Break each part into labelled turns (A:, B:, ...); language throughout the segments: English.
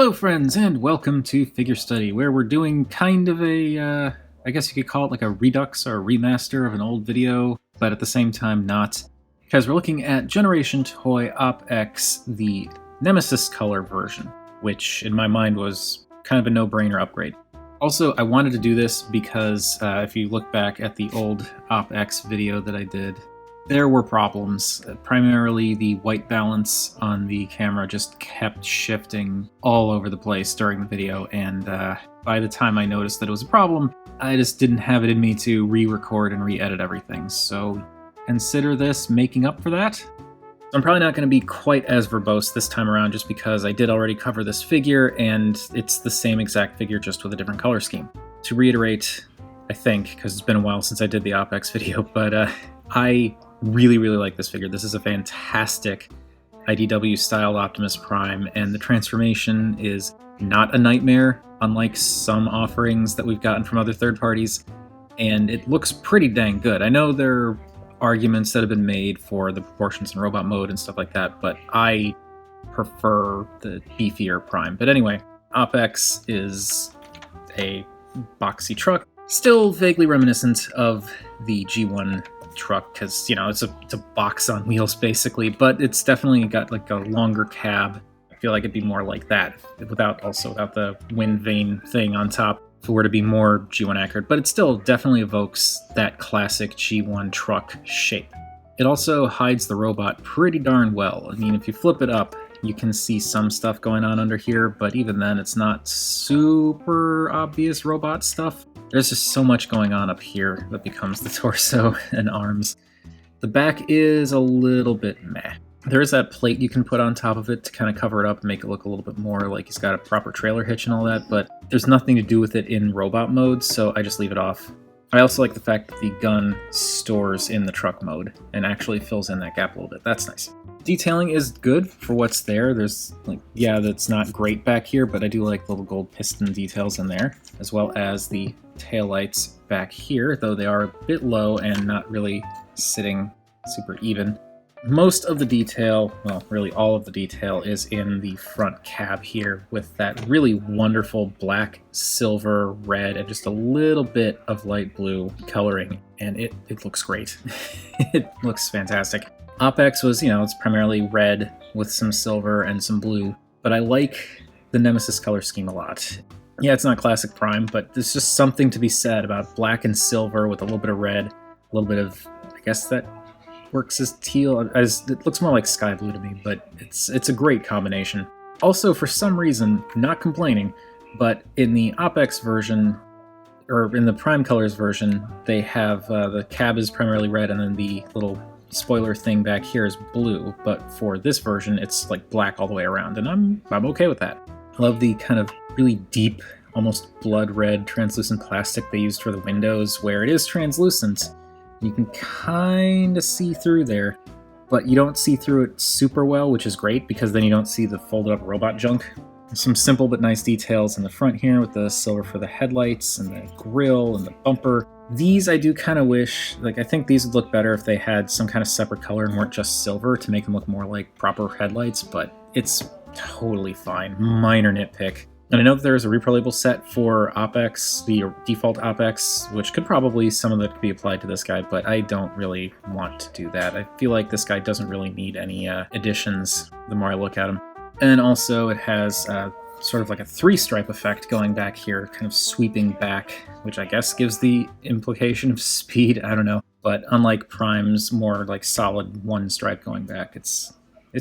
A: Hello friends, and welcome to Figure Study, where we're doing kind of a, I guess you could call it like a redux or a remaster of an old video, but at the same time not, because we're looking at Generation Toy Op-X, the Nemesis color version, which in my mind was kind of a no-brainer upgrade. Also, I wanted to do this because if you look back at the old Op-X video that I did, there were problems. Primarily the white balance on the camera just kept shifting all over the place during the video, and by the time I noticed that it was a problem, I just didn't have it in me to re-record and re-edit everything, so consider this making up for that. I'm probably not going to be quite as verbose this time around just because I did already cover this figure, and it's the same exact figure just with a different color scheme. To reiterate, I think, because it's been a while since I did the Op-X video, but I really like this figure. This is a fantastic IDW style Optimus Prime, and the transformation is not a nightmare, unlike some offerings that we've gotten from other third parties, and it looks pretty dang good. I know there are arguments that have been made for the proportions in robot mode and stuff like that, but I prefer the beefier Prime. But anyway, Op-X is a boxy truck, still vaguely reminiscent of the G1 truck, because it's a box on wheels basically, but it's definitely got like a longer cab. I feel like it'd be more like that without the wind vane thing on top if it were to be more G1 accurate, but it still definitely evokes that classic G1 truck shape. It also hides the robot pretty darn well. I mean, if you flip it up, you can see some stuff going on under here, but even then it's not super obvious robot stuff. There's just so much going on up here that becomes the torso and arms. The back is a little bit meh. There is that plate you can put on top of it to kind of cover it up and make it look a little bit more like he's got a proper trailer hitch and all that, but there's nothing to do with it in robot mode, so I just leave it off. I also like the fact that the gun stores in the truck mode and actually fills in that gap a little bit. That's nice. Detailing is good for what's there. There's that's not great back here, but I do like the little gold piston details in there, as well as the taillights back here, though they are a bit low and not really sitting super even. Most of the detail, well, really all of the detail, is in the front cab here with that really wonderful black, silver, red, and just a little bit of light blue coloring, and it looks great. It looks fantastic. Op-X was, it's primarily red with some silver and some blue, but I like the Nemesis color scheme a lot. Yeah, it's not classic Prime, but there's just something to be said about black and silver with a little bit of red, a little bit of, I guess that works as teal, as it looks more like sky blue to me, but it's a great combination. Also, for some reason, not complaining, but in the Op-X version, or in the Prime Colors version, they have the cab is primarily red, and then the little spoiler thing back here is blue, but for this version it's like black all the way around, and I'm okay with that. I love the kind of really deep, almost blood red translucent plastic they used for the windows, where it is translucent. You can kind of see through there, but you don't see through it super well, which is great because then you don't see the folded up robot junk. Some simple but nice details in the front here with the silver for the headlights and the grille and the bumper. These I do kind of wish, I think these would look better if they had some kind of separate color and weren't just silver to make them look more like proper headlights, but it's totally fine. Minor nitpick. And I know that there is a repro label set for Op-X, the default Op-X, which some of that could be applied to this guy, but I don't really want to do that. I feel like this guy doesn't really need any additions the more I look at him. And also it has sort of like a three-stripe effect going back here, kind of sweeping back, which I guess gives the implication of speed, I don't know. But unlike Prime's more like solid one stripe going back, it's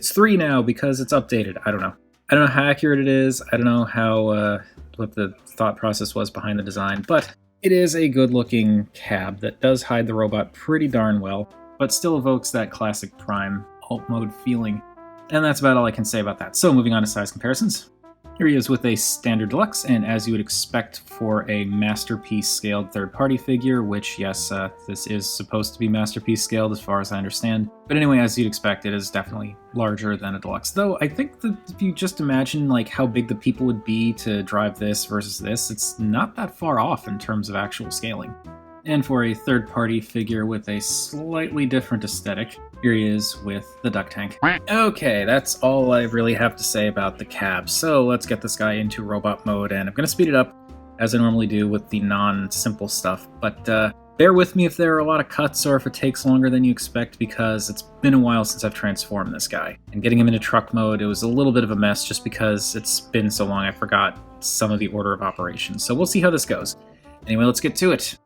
A: three now because it's updated. I don't know. I don't know how accurate it is. I don't know how what the thought process was behind the design, but it is a good-looking cab that does hide the robot pretty darn well, but still evokes that classic Prime alt mode feeling. And that's about all I can say about that. So moving on to size comparisons. Here he is with a standard deluxe, and as you would expect for a masterpiece scaled third-party figure, which yes, this is supposed to be masterpiece scaled as far as I understand. But anyway, as you'd expect, it is definitely larger than a deluxe. Though I think that if you just imagine how big the people would be to drive this versus this, it's not that far off in terms of actual scaling. And for a third-party figure with a slightly different aesthetic, here he is with the duck tank. Okay, that's all I really have to say about the cab, so let's get this guy into robot mode, and I'm going to speed it up as I normally do with the non-simple stuff, but bear with me if there are a lot of cuts or if it takes longer than you expect, because it's been a while since I've transformed this guy. And getting him into truck mode, it was a little bit of a mess just because it's been so long I forgot some of the order of operations. So we'll see how this goes. Anyway, let's get to it.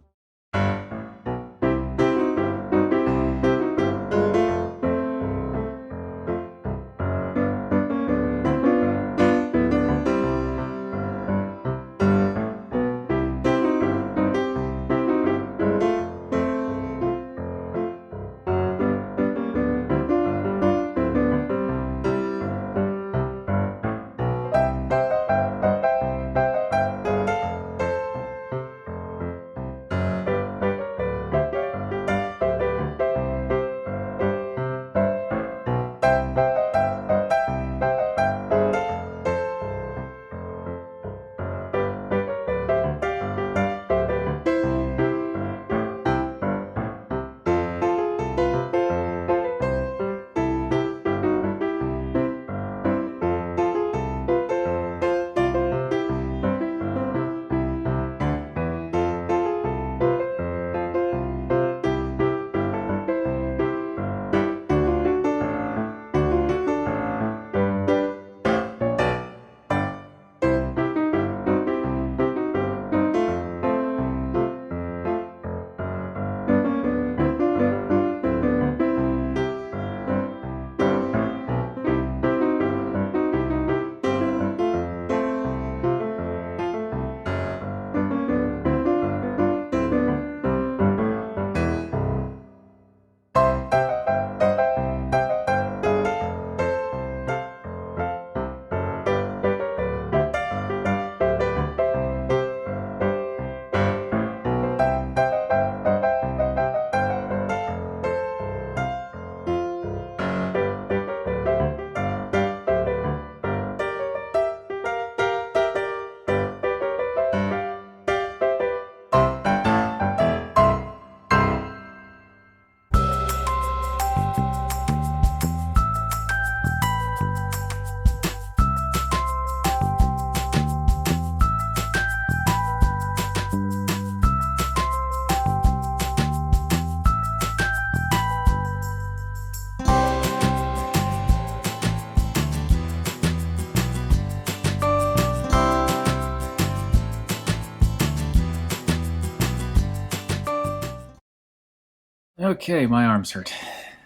A: Okay, my arms hurt.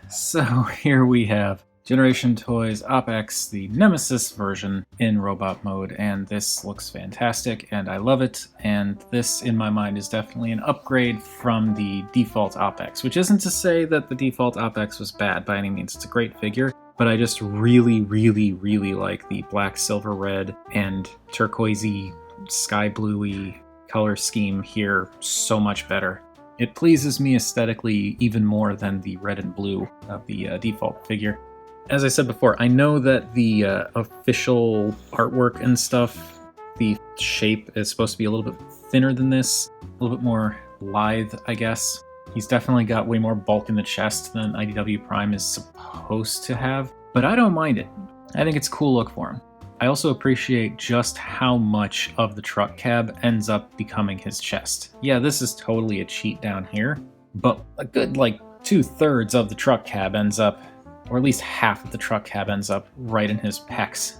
A: So here we have Generation Toys OpX, the Nemesis version in robot mode, and this looks fantastic and I love it, and this in my mind is definitely an upgrade from the default OpX, which isn't to say that the default OpX was bad by any means. It's a great figure, but I just really like the black, silver, red, and turquoisey, sky bluey color scheme here so much better. It pleases me aesthetically even more than the red and blue of the default figure. As I said before, I know that the official artwork and stuff, the shape is supposed to be a little bit thinner than this, a little bit more lithe, I guess. He's definitely got way more bulk in the chest than IDW Prime is supposed to have, but I don't mind it. I think it's a cool look for him. I also appreciate just how much of the truck cab ends up becoming his chest. Yeah, this is totally a cheat down here, but a good like 2/3 of the truck cab ends up, or at least half of the truck cab ends up right in his pecs.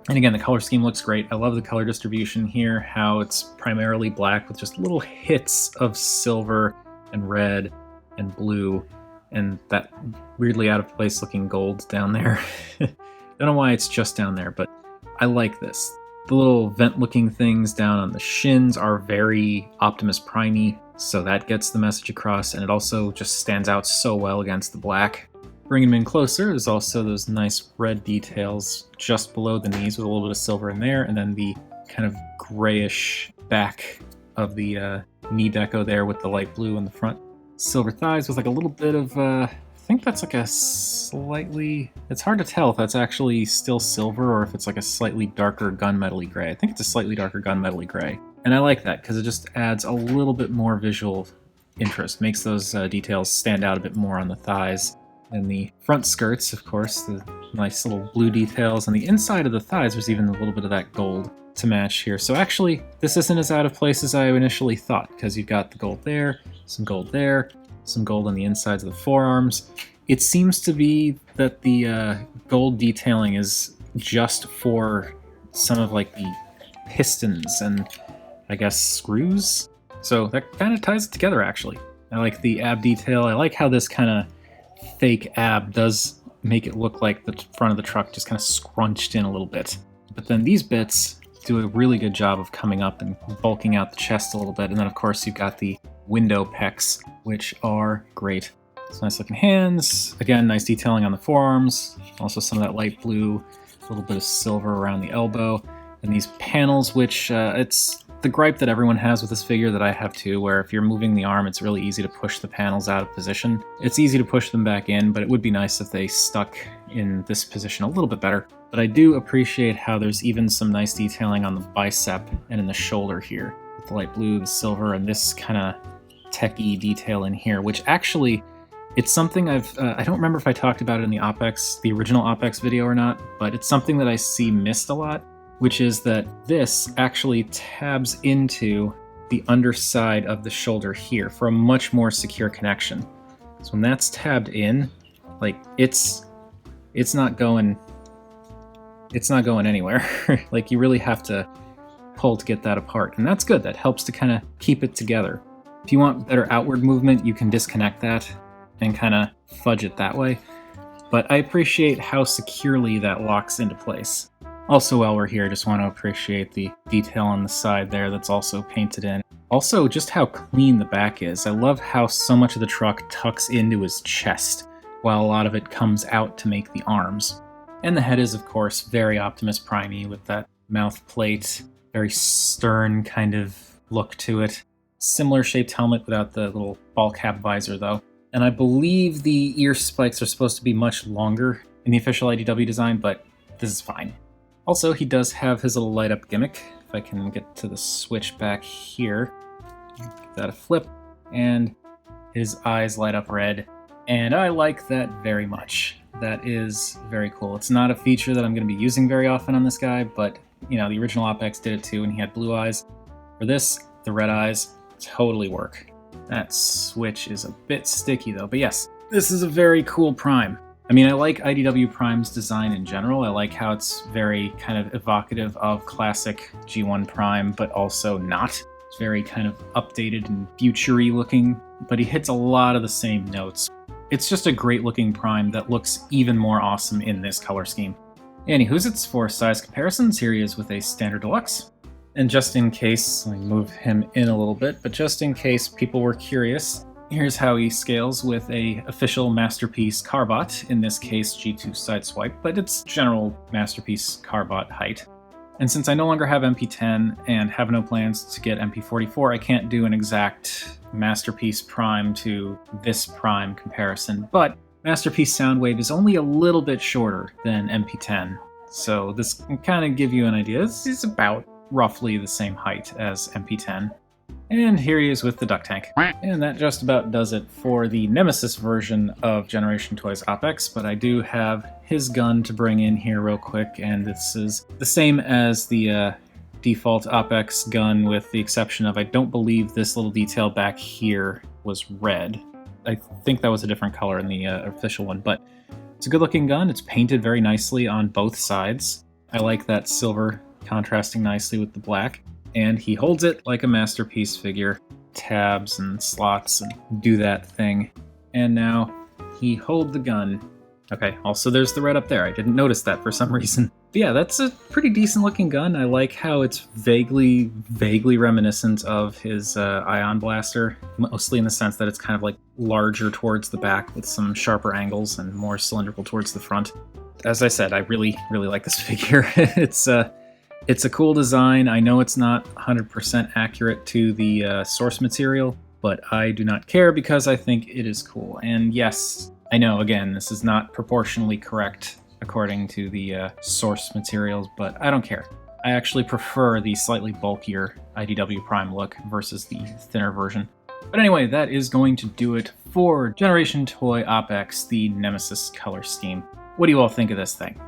A: And again, the color scheme looks great. I love the color distribution here, how it's primarily black with just little hits of silver and red and blue, and that weirdly out of place looking gold down there. Don't know why it's just down there, but I like this. The little vent-looking things down on the shins are very Optimus Prime-y, so that gets the message across, and it also just stands out so well against the black. Bringing him in closer, there's also those nice red details just below the knees with a little bit of silver in there, and then the kind of grayish back of the knee deco there with the light blue in the front. Silver thighs with like a little bit of I think that's like a slightly, it's hard to tell if that's actually still silver or if it's like a slightly darker gunmetal-y gray. I think it's a slightly darker gunmetal-y gray. And I like that because it just adds a little bit more visual interest, makes those details stand out a bit more on the thighs. And the front skirts, of course, the nice little blue details. On the inside of the thighs, there's even a little bit of that gold to match here. So actually, this isn't as out of place as I initially thought, because you've got the gold there, some gold there, some gold on the insides of the forearms. It seems to be that the gold detailing is just for some of like the pistons and I guess screws. So that kind of ties it together, actually. I like the ab detail. I like how this kind of fake ab does make it look like the front of the truck just kind of scrunched in a little bit. But then these bits do a really good job of coming up and bulking out the chest a little bit. And then of course you've got the window pecs, which are great. It's nice looking hands. Again, nice detailing on the forearms. Also some of that light blue, a little bit of silver around the elbow. And these panels, which it's the gripe that everyone has with this figure that I have too, where if you're moving the arm, it's really easy to push the panels out of position. It's easy to push them back in, but it would be nice if they stuck in this position a little bit better. But I do appreciate how there's even some nice detailing on the bicep and in the shoulder here. With the light blue, the silver, and this kind of techie detail in here, which actually, it's something I don't remember if I talked about it in the original OpEx video or not, but it's something that I see missed a lot, which is that this actually tabs into the underside of the shoulder here for a much more secure connection. So when that's tabbed in, like it's not going anywhere. Like you really have to pull to get that apart, and that's good. That helps to kind of keep it together. If you want better outward movement, you can disconnect that and kind of fudge it that way. But I appreciate how securely that locks into place. Also, while we're here, I just want to appreciate the detail on the side there that's also painted in. Also, just how clean the back is. I love how so much of the truck tucks into his chest, while a lot of it comes out to make the arms. And the head is, of course, very Optimus Prime-y with that mouth plate, very stern kind of look to it. Similar shaped helmet without the little ball cap visor, though. And I believe the ear spikes are supposed to be much longer in the official IDW design, but this is fine. Also, he does have his little light-up gimmick. If I can get to the switch back here, give that a flip, and his eyes light up red. And I like that very much. That is very cool. It's not a feature that I'm going to be using very often on this guy, but, you know, the original OpEx did it too, and he had blue eyes. For this, the red eyes totally work. That switch is a bit sticky, though. But yes, this is a very cool Prime. I mean, I like IDW Prime's design in general. I like how it's very kind of evocative of classic G1 Prime, but also not. It's very kind of updated and future-y looking, but he hits a lot of the same notes. It's just a great looking Prime that looks even more awesome in this color scheme. Anywho's, for size comparisons, here he is with a Standard Deluxe. And just in case, let me move him in a little bit, but just in case people were curious, here's how he scales with a official Masterpiece Carbot, in this case G2 Sideswipe, but it's general Masterpiece Carbot height. And since I no longer have MP10 and have no plans to get MP44, I can't do an exact Masterpiece Prime to this Prime comparison, but Masterpiece Soundwave is only a little bit shorter than MP10, so this can kind of give you an idea. This is about roughly the same height as MP10. And here he is with the duck tank. And that just about does it for the Nemesis version of Generation Toys OpEx, but I do have his gun to bring in here real quick, and this is the same as the default OpEx gun with the exception of I don't believe this little detail back here was red. I think that was a different color in the official one, but it's a good looking gun. It's painted very nicely on both sides. I like that silver contrasting nicely with the black. And he holds it like a Masterpiece figure. Tabs and slots and do that thing. And now he holds the gun. Okay, also there's the red up there. I didn't notice that for some reason. But yeah, that's a pretty decent looking gun. I like how it's vaguely reminiscent of his Ion Blaster. Mostly in the sense that it's kind of like larger towards the back with some sharper angles and more cylindrical towards the front. As I said, I really like this figure. It's a cool design. I know it's not 100% accurate to the source material, but I do not care because I think it is cool. And yes, I know, again, this is not proportionally correct according to the source materials, but I don't care. I actually prefer the slightly bulkier IDW Prime look versus the thinner version. But anyway, that is going to do it for Generation Toy OpX, the Nemesis color scheme. What do you all think of this thing?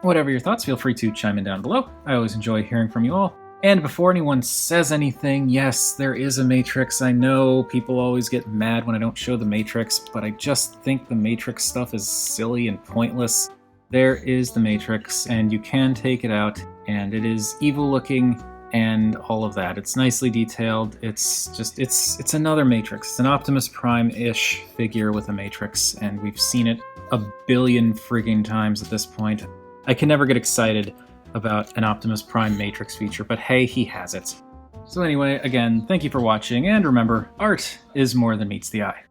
A: Whatever your thoughts, feel free to chime in down below. I always enjoy hearing from you all. And before anyone says anything, yes, there is a Matrix. I know people always get mad when I don't show the Matrix, but I just think the Matrix stuff is silly and pointless. There is the Matrix, and you can take it out, and it is evil looking and all of that. It's nicely detailed. It's another Matrix. It's an Optimus Prime-ish figure with a Matrix, and we've seen it a billion frigging times at this point. I can never get excited about an Optimus Prime Matrix feature, but hey, he has it. So anyway, again, thank you for watching, and remember, art is more than meets the eye.